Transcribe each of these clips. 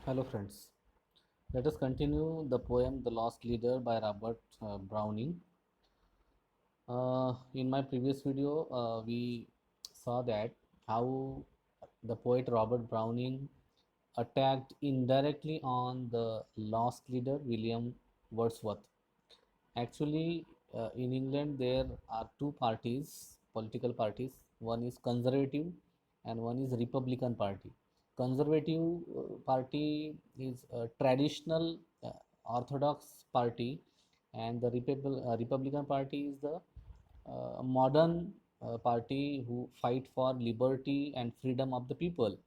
Hello friends, let us continue the poem The Lost Leader by Robert Browning. In my previous video, we saw that how the poet Robert Browning attacked indirectly on the lost leader William Wordsworth. Actually, in England, there are two parties, political parties. One is conservative and one is Republican Party. Conservative party is a traditional orthodox party, and the Republican Party is the modern party who fight for liberty and freedom of the people.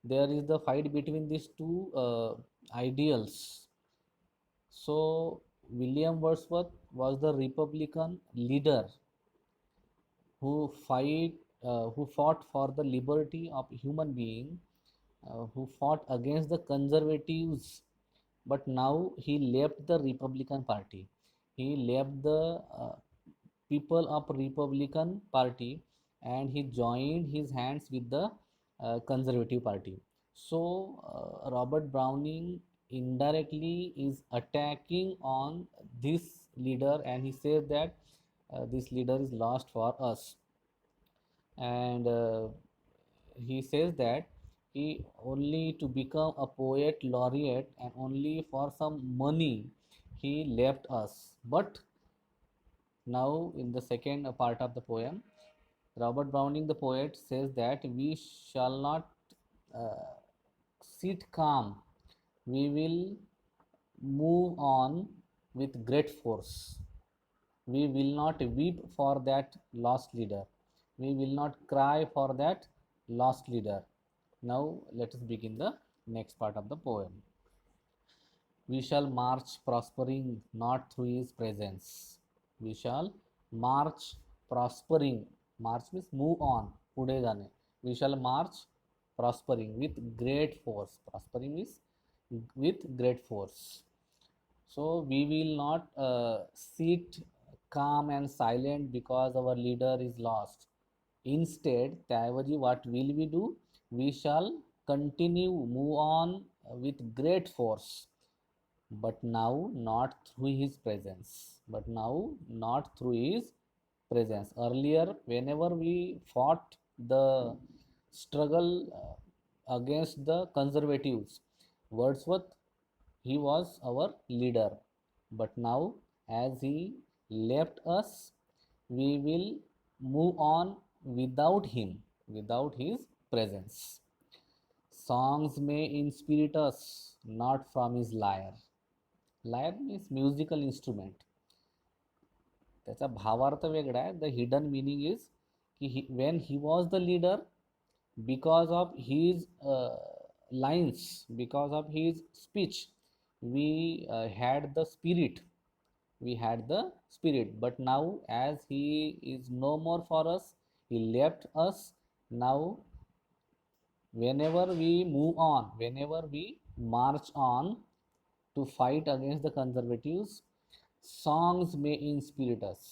There is the fight between these two ideals. So William Wordsworth was the Republican leader who fought for the liberty of human being, who fought against the conservatives. But now he left the Republican Party. He left the people of Republican Party and he joined his hands with the Conservative Party. So Robert Browning indirectly is attacking on this leader, and he says that this leader is lost for us. And he says that he only to become a poet laureate and only for some money he left us. But now in the second part of the poem, Robert Browning, the poet, says that we shall not uh, sit calm. We will move on with great force. We will not weep for that lost leader. We will not cry for that lost leader. Now let us begin the next part of the poem. We shall march prospering not through his presence. We shall march prospering. March means move on. पुढे जाणे. We shall march prospering with great force. Prospering is with great force. So we will not sit calm and silent because our leader is lost. Instead, त्याऐवजी what will we do? We shall continue, move on with great force, but now not through his presence. But now not through his presence. Earlier, whenever we fought the struggle against the conservatives, Wordsworth, he was our leader. But now, as he left us, we will move on without him, without his presence. Songs may inspirit us not from his lyre. Lyre means musical instrument. त्याचा भावार्थ वेगळा आहे. The hidden meaning is की when he was the leader, because of his lines, because of his speech, we had the spirit, we had the spirit. But now as he is no more for us, he left us. Now whenever we move on, whenever we march on to fight against the conservatives, songs may inspire us.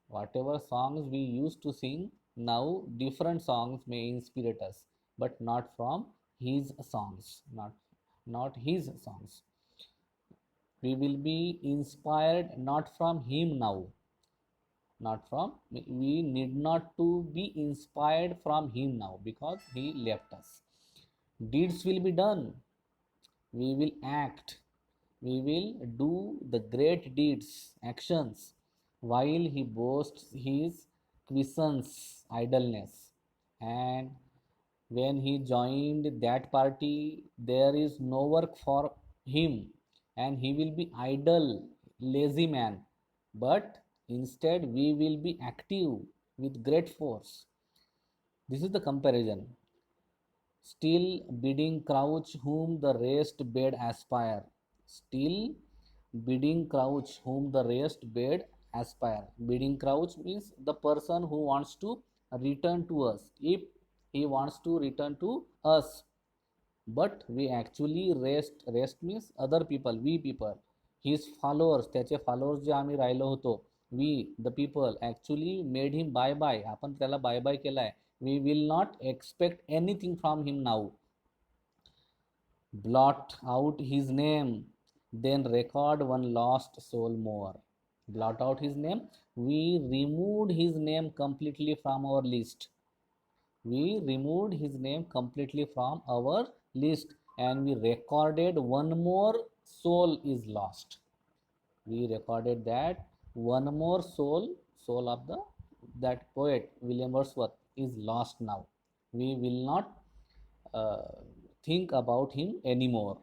Whatever songs we used to sing, now different songs may inspire us, but not from his songs, not his songs. We will be inspired not from him now, not from, we need not to be inspired from him now because he left us. Deeds will be done, we will act, we will do the great deeds, actions, while he boasts his quiescence, idleness. And when he joined that party, there is no work for him, and he will be idle, lazy man. But instead, we will be active with great force. This is the comparison. Still bidding crouch whom the rest bade aspire. Still bidding crouch whom the rest bade aspire. Bidding crouch means the person who wants to return to us. If he wants to return to us, but we actually rest means other people, we people, his followers, त्याचे followers जे आम्ही राहिलो होतो, we the people actually made him bye bye. आपण त्याला bye bye केलाय. We will not expect anything from him now. blot out his name, then record one lost soul more. Blot out his name. We removed his name completely from our list. We removed his name completely from our list, and we recorded one more soul is lost. We recorded that one more soul of the that poet William Wordsworth is lost now. We will not uh, think about him anymore.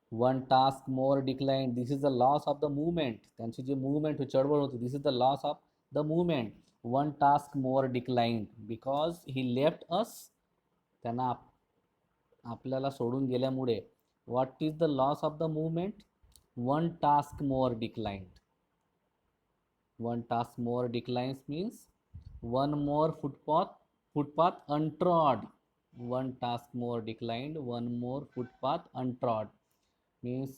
One task more declined. This is the loss of the movement. त्यांची जी movement चळवळ होती, this is the loss of the movement. One task more declined because he left us. त्यांना आपल्याला सोडून गेल्यामुळे. What is the loss of the movement? One task more declined. One task more declines means one more footpath untrod. One task more declined, one more footpath untrod means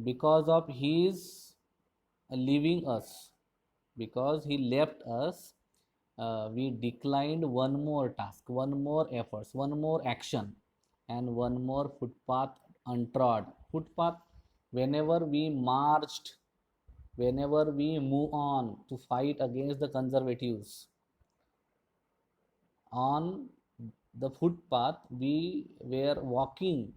because of his leaving us, because he left us, we declined one more task, one more efforts, one more action, and one more footpath untrod. Footpath, whenever we marched, whenever we move on to fight against the conservatives on the footpath we were walking,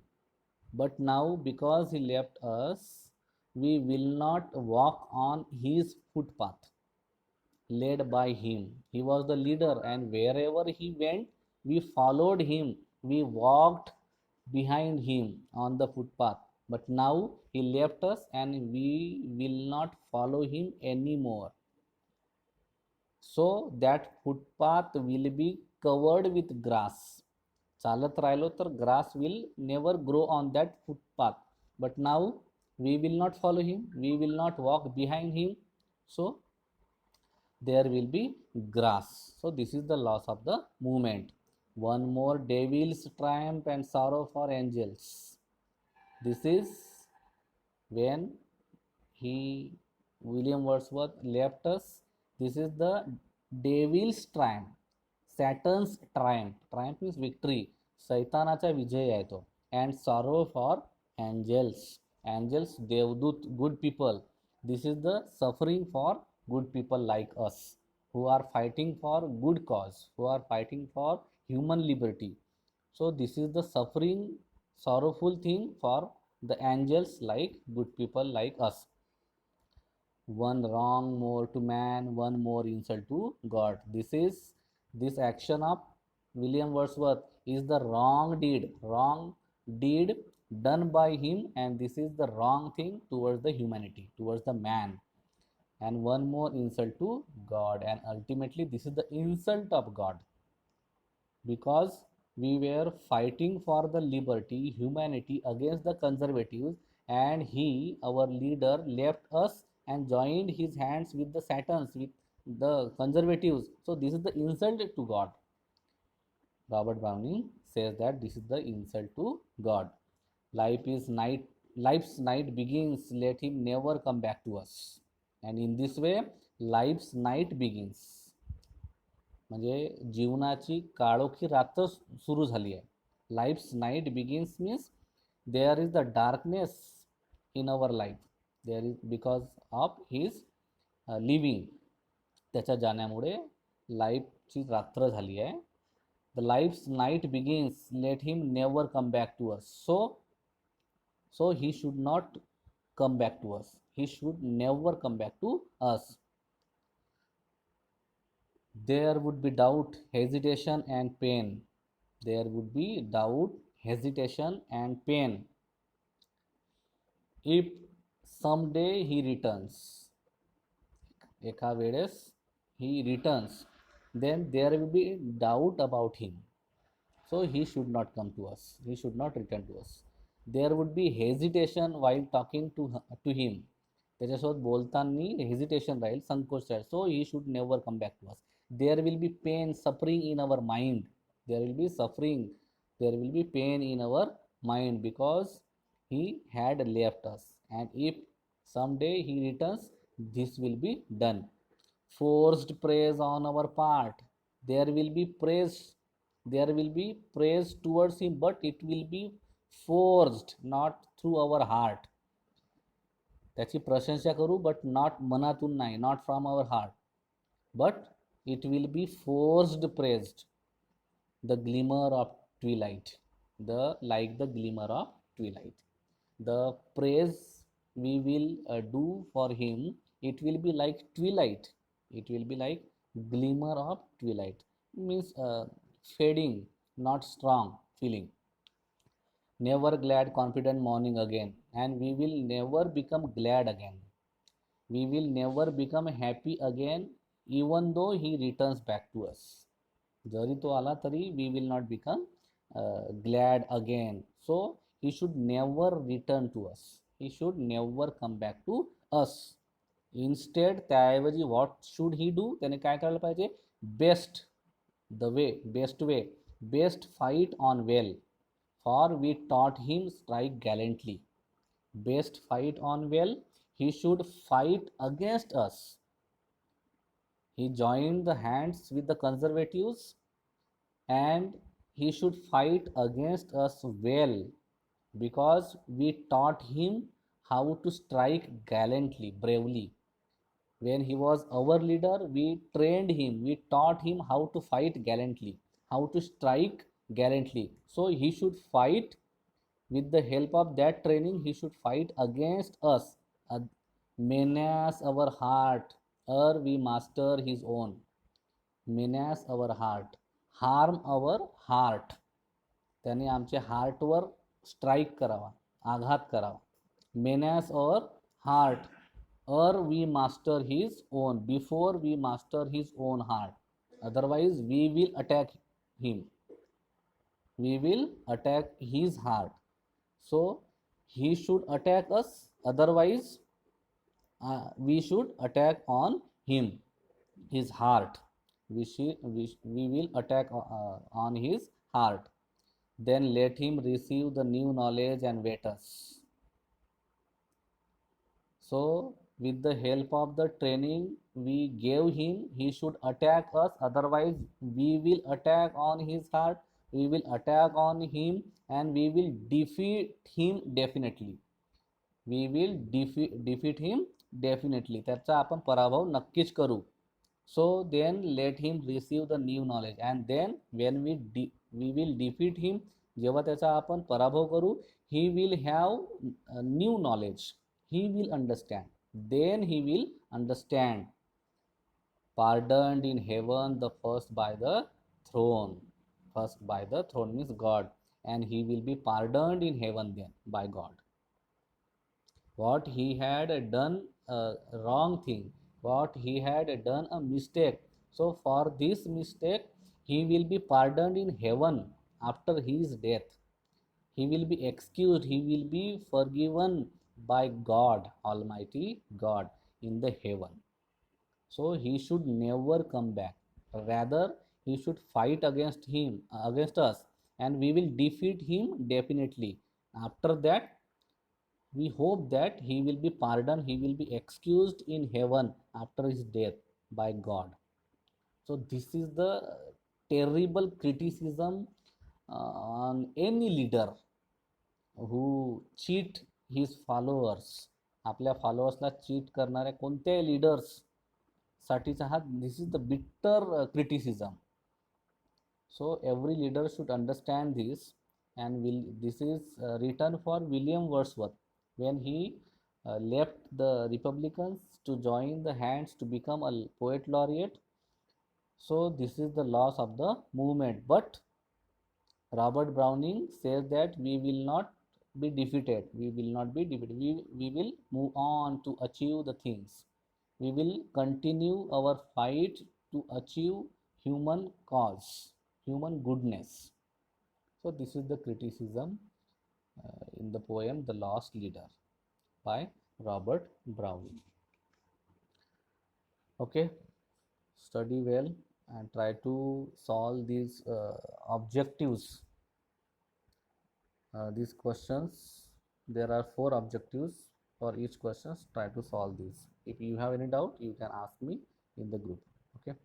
but now because he left us, we will not walk on his footpath led by him. He was the leader, and wherever he went, we followed him, we walked behind him on the footpath, but now he left us and we will not follow him anymore. So that footpath will be covered with grass. चालत राहिलो तर grass will never grow on that footpath, but now we will not follow him, we will not walk behind him, so there will be grass. So this is the loss of the movement. One more devil's triumph and sorrow for angels. This is when he William Wordsworth left us. This is the devil's triumph, Saturn's triumph. Triumph means victory. सैतानाचा विजय आहे तो. And sorrow for angels. Angels, devdut, good people. This is the suffering for good people like us, who are fighting for good cause, who are fighting for human liberty. So this is the suffering, sorrowful thing for the angels like good people like us. One wrong more to man, one more insult to God. This action of William Wordsworth is the wrong deed done by him, and this is the wrong thing towards the humanity, towards the man, and one more insult to God, and ultimately this is the insult of God, because we were fighting for the liberty, humanity against the conservatives, and he, our leader, left us and joined his hands with the Saturns, with the conservatives. So this is the insult to God. Robert Browning says that this is the insult to God. Life's night begins, let him never come back to us. And in this way, life's night begins. म्हणजे जीवनाची काळोखी रात्र सुरू झाली आहे. Life's night begins means there is the darkness in our life. There is because of his living. त्याच्या जाण्यामुळे लाईफची रात्र झाली आहे. The life's night begins, let him never come back to us. So he should not come back to us. He should never come back to us. There would be doubt, hesitation, and pain. There would be doubt, hesitation, and pain if someday he returns. एका वेळेस he returns, then there will be doubt about him. So he should not come to us. He should not return to us. There would be hesitation while talking to him. त्याच्यासोबत बोलताना hesitation राहील, संकोच राहील. So he should never come back to us. There will be pain, suffering in our mind. There will be suffering, there will be pain in our mind because he had left us. And if someday he returns, this will be done. Forced praise on our part. There will be praise there will be praise towards him, but it will be forced, not through our heart. त्याची प्रशंसा करू, but not मनातून नाही, not from our heart, but it will be forced praised. The glimmer of twilight, the like the glimmer of twilight, the praise we will do for him, it will be like twilight, it will be like glimmer of twilight, means fading, not strong feeling. Never glad confident morning again, and we will never become glad again, we will never become happy again, even though he returns back to us. जरी तो आला तरी we will not become glad again. So he should never return to us, he should never come back to us. Instead त्याऐवजी what should he do, त्याने काय करायला पाहिजे, best, the way, best way, best fight on well, for we taught him strike gallantly. Best fight on well, he should fight against us. He joined the hands with the conservatives, and he should fight against us well, because we taught him how to strike gallantly, bravely. When he was our leader, we trained him, we taught him how to fight gallantly, how to strike gallantly. So he should fight with the help of that training, he should fight against us, menace our heart, or we master his own. Menace our heart, harm our heart, त्याने आमच्या हार्टवर strike करावा, आघात करावा. Menace our heart, or we master his own, before we master his own heart, otherwise we will attack him, we will attack his heart. So he should attack us, otherwise we should attack on him, his heart. We will attack on his heart. Then let him receive the new knowledge and wait us. So with the help of the training we gave him, he should attack us, otherwise we will attack on his heart, we will attack on him, and we will defeat him definitely. We will defeat him definitely. त्याचा आपण पराभव नक्कीच करू. So then let him receive the new knowledge, and then when we will defeat him, जेव्हा त्याचा आपण पराभव करू, he will have new knowledge, he will understand, then he will understand. Pardoned in heaven the first by the throne, first by the throne means God, and he will be pardoned in heaven then by God. What he had done a wrong thing, what he had done a mistake, so for this mistake he will be pardoned in heaven after his death, he will be excused, he will be forgiven by God, Almighty God, in the heaven. So he should never come back, rather he should fight against him, against us, and we will defeat him definitely. After that we hope that he will be pardoned, he will be excused in heaven after his death by God. So this is the terrible criticism on any leader who cheat his followers. आपल्या फॉलोअर्सला cheat करणाऱ्या कोणत्याही leaders साठीचा हा, this is the bitter criticism. So every leader should understand this, and this is written for William Wordsworth when he left the Republicans to join the hands to become a poet laureate. So this is the loss of the movement. But Robert Browning says that we will not be defeated. We will not be defeated. We will move on to achieve the things. We will continue our fight to achieve human cause, human goodness. So this is the criticism in the poem The Lost Leader by Robert Browning. Okay, study well and try to solve these objectives. These questions, there are 4 objectives for each question. Try to solve these. If you have any doubt, you can ask me in the group. Okay.